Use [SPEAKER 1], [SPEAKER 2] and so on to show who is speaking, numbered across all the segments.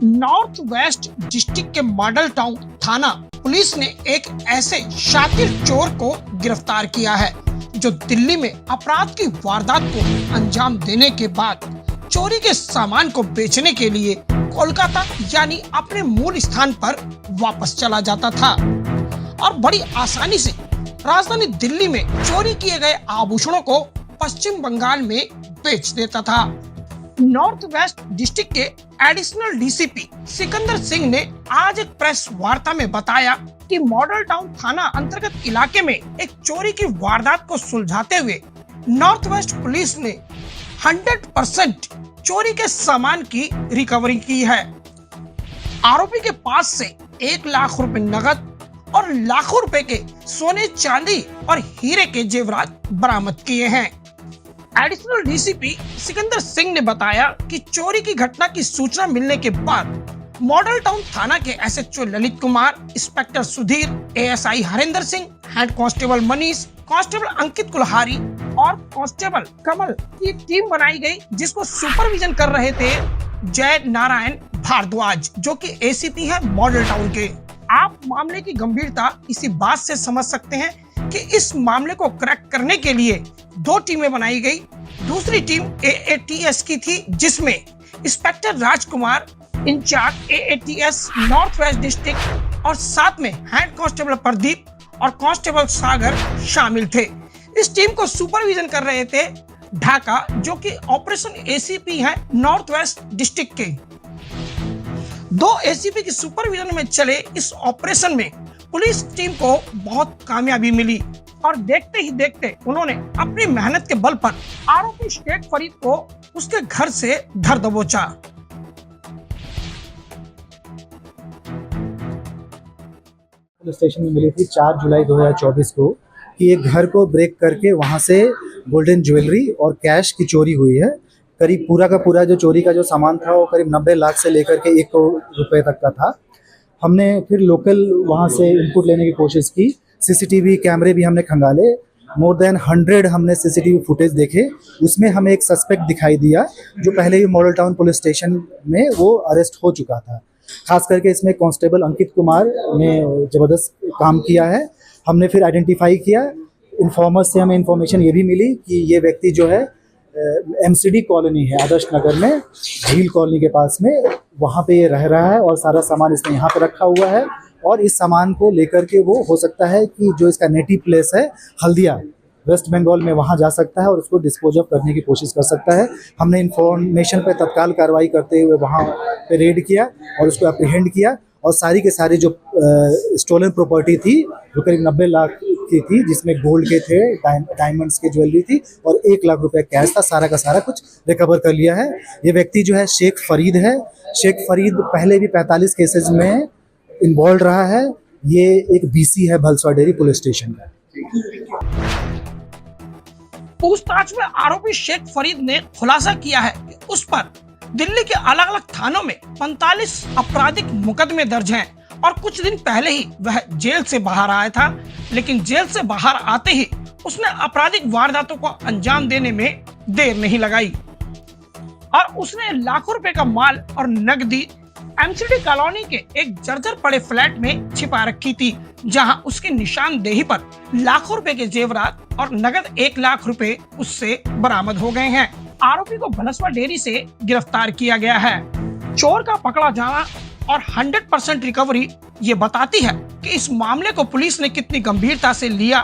[SPEAKER 1] North west district के model Town थाना police ने एक ऐसे शातिर चोर को गिरफ्तार किया है जो दिल्ली में अपराध की वारदात को अंजाम देने के बाद चोरी के सामान को बेचने के लिए कोलकाता यानी अपने मूल स्थान पर वापस चला जाता था और बड़ी आसानी से राजधानी दिल्ली में चोरी किए गए आभूषणों को पश्चिम बंगाल में बेच देता था। नॉर्थ वेस्ट डिस्ट्रिक्ट के एडिशनल डीसीपी सिकंदर सिंह ने आज एक प्रेस वार्ता में बताया कि मॉडल टाउन थाना अंतर्गत इलाके में एक चोरी की वारदात को सुलझाते हुए नॉर्थ वेस्ट पुलिस ने 100% चोरी के सामान की रिकवरी की है। आरोपी के पास से 1 लाख रुपए नकद और लाखों रुपए के सोने चांदी और हीरे के जेवरात बरामद किए हैं। एडिशनल डीसीपी सिकंदर सिंह ने बताया कि चोरी की घटना की सूचना मिलने के बाद मॉडल टाउन थाना के SHO Lalit Kumar, inspector Sudhir, ASI Harinder Singh, head constable Manish, constable Ankit Kulhari और कांस्टेबल कमल की टीम बनाई गई, जिसको सुपरविजन कर रहे थे जय नारायण भारद्वाज जो कि एसीपी है मॉडल टाउन के। आप मामले की गंभीरता इसी बात से समझ सकते हैं कि इस मामले को क्रैक करने के लिए 2 टीमें बनाई गई। दूसरी टीम एएटीएस की थी जिसमें इंस्पेक्टर राजकुमार इंचार्ज एएटीएस नॉर्थ वेस्ट डिस्ट्रिक्ट और साथ में हेड कांस्टेबल प्रदीप और कांस्टेबल सागर शामिल थे। इस टीम को सुपरविजन कर रहे थे ढाका जो कि ऑपरेशन एसीपी है नॉर्थ वेस्ट डिस्ट्रिक्ट के। 2 एसीपी की सुपरविजन में चले इस ऑपरेशन में पुलिस टीम को बहुत कामयाबी मिली और देखते ही देखते उन्होंने अपनी मेहनत के बल पर आरोपी शेख फरीद को उसके घर से धर दबोचा।
[SPEAKER 2] पुलिस स्टेशन में मिली थी 4 जुलाई 2024 को कि एक घर को ब्रेक करके वहां से गोल्डन ज्वेलरी और कैश की चोरी हुई है। करीब पूरा का पूरा जो चोरी का जो सामान था वो करीब 90 लाख से लेकर के 1 करोड़ रुपए तक का था। हमने फिर लोकल वहां से इनपुट लेने की कोशिश की, सीसीटीवी कैमरे भी हमने खंगाले, मोर देन 100 हमने सीसीटीवी फुटेज देखे। उसमें हमें एक सस्पेक्ट दिखाई दिया जो पहले ही मॉडल टाउन पुलिस स्टेशन में वो अरेस्ट हो चुका था। खास करके इसमें कांस्टेबल अंकित कुमार ने ज़बरदस्त काम किया है। हमने फिर आइडेंटिफाई किया, इन्फॉर्मर्स से हमें इन्फॉर्मेशन ये भी मिली कि ये व्यक्ति जो है एमसीडी कॉलोनी है आदर्श नगर में, झील कॉलोनी के पास में, वहाँ पे ये रह रहा है और सारा सामान इसने यहाँ पे रखा हुआ है और इस सामान को लेकर के वो हो सकता है कि जो इसका नेटिव प्लेस है हल्दिया वेस्ट बंगाल में वहाँ जा सकता है और उसको डिस्पोज ऑफ करने की कोशिश कर सकता है। हमने इन्फॉर्मेशन पे तत्काल कार्रवाई करते हुए वहाँ पे रेड किया और उसको अप्रीहेंड किया और सारी के सारी जो स्टोलन प्रॉपर्टी थी जो करीब 90 लाख की थी, जिसमें गोल्ड के थे, डायमंड्स की ज्वेलरी थी और 1 लाख रुपए कैश था, सारा का सारा कुछ रिकवर कर लिया है। ये व्यक्ति जो है शेख फरीद है। शेख फरीद पहले भी 45 केसेज में इन्वॉल्व रहा है। ये एक बीसी है भलसवा डेरी पुलिस स्टेशन का।
[SPEAKER 1] पूछताछ में आरोपी शेख फरीद ने खुलासा किया है कि उस पर दिल्ली के अलग अलग थानों में 45 आपराधिक मुकदमे दर्ज हैं और कुछ दिन पहले ही वह जेल से बाहर आया था, लेकिन जेल से बाहर आते ही उसने आपराधिक वारदातों को अंजाम देने में देर नहीं लगाई और उसने लाखों रुपए का माल और नकदी एमसीडी कॉलोनी के एक जर्जर पड़े फ्लैट में छिपा रखी थी, जहां उसकी निशानदेही पर लाखों रुपए के जेवरात और नगद 1 लाख रुपए उससे बरामद हो गए हैं। आरोपी को भलसवा डेयरी से गिरफ्तार किया गया है। चोर का पकड़ा जाना और 100% रिकवरी ये बताती है कि इस मामले को पुलिस ने कितनी गंभीरता से लिया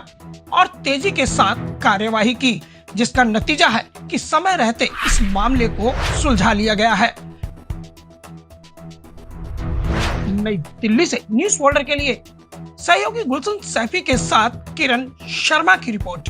[SPEAKER 1] और तेजी के साथ कार्यवाही की, जिसका नतीजा है कि समय रहते इस मामले को सुलझा लिया गया है। नई दिल्ली से न्यूज़ फोल्डर के लिए सहयोगी गुलशन सैफी के साथ किरण शर्मा की रिपोर्ट।